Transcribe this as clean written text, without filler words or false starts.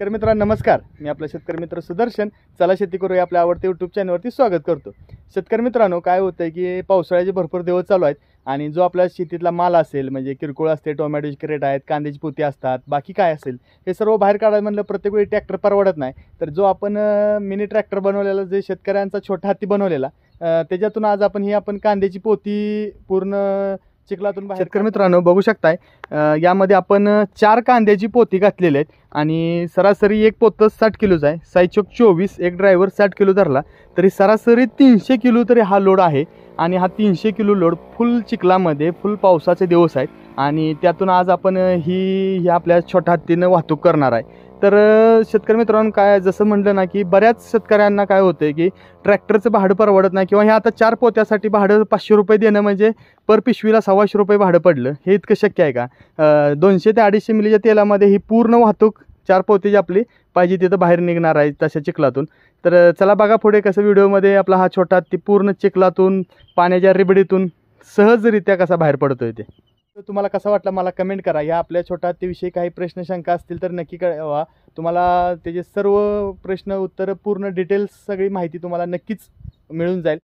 शेतकरी मित्रांनो नमस्कार. मी आपला शेतकरी मित्र सुदर्शन. चला शेती करूया आपल्या आवडत्या यूट्यूब चॅनलवरती स्वागत करतो. शेतकरी मित्रांनो, काय होतं आहे की पावसाळ्याचे भरपूर दिवस चालू आहेत आणि जो आपल्या शेतीतला माल असेल म्हणजे किरकोळ असते, टोमॅटोची क्रेट आहेत, कांद्याची पोती असतात, बाकी काय असेल हे सर्व बाहेर काढायला म्हणलं प्रत्येक वेळी ट्रॅक्टर परवडत नाही. तर जो आपण मिनी ट्रॅक्टर बनवलेला, जे शेतकऱ्यांचा छोटा हत्ती बनवलेला, त्याच्यातून आज आपण कांद्याची पोती पूर्ण चिखलातून बाहेर. शेतकरी मित्रांनो बघू शकताय, यामध्ये आपण 4 कांद्याची पोती घातलेली आहेत आणि सरासरी एक पोतं 60 किलोचं आहे. साईचोक 24, एक ड्रायव्हर 60 किलो धरला तरी सरासरी 300 किलो तरी हा लोड आहे. आणि हा 300 किलो लोड फुल चिखलामध्ये, फुल पावसाचे दिवस आहेत आणि त्यातून आज आपण ही आपल्या छोट्या हत्तीनं वाहतूक करणार आहे. तर शेतकरी मित्रांनो, काय जसं म्हटलं ना की बऱ्याच शेतकऱ्यांना काय होतं की ट्रॅक्टरचं भाडं परवडत नाही, किंवा हे आता 4 पोत्यासाठी भाडं 500 रुपये देणं म्हणजे पर पिशवीला 125 रुपये भाडं पडलं. हे इतकं शक्य आहे का? 200 ते 250 मिलीच्या तेलामध्ये ही पूर्ण वाहतूक 4 पोती आपली पाहिजे तिथं बाहेर निघणार आहे तशा चिखलातून. तर चला बघा पुढे कसं व्हिडिओमध्ये आपला हा छोटा हत्ती पूर्ण चिखलातून, पाण्याच्या रिबडीतून सहजरित्या कसा बाहेर पडतोय ते. तुम्हाला कसा वाटला मला कमेंट करा. या आपल्या छोट्या हत्तीविषयी काही प्रश्न शंका असतील तर नक्की कळवा. तुम्हाला त्याचे सर्व प्रश्न उत्तर पूर्ण डिटेल्स सगळी माहिती तुम्हाला नक्कीच मिळून जाईल.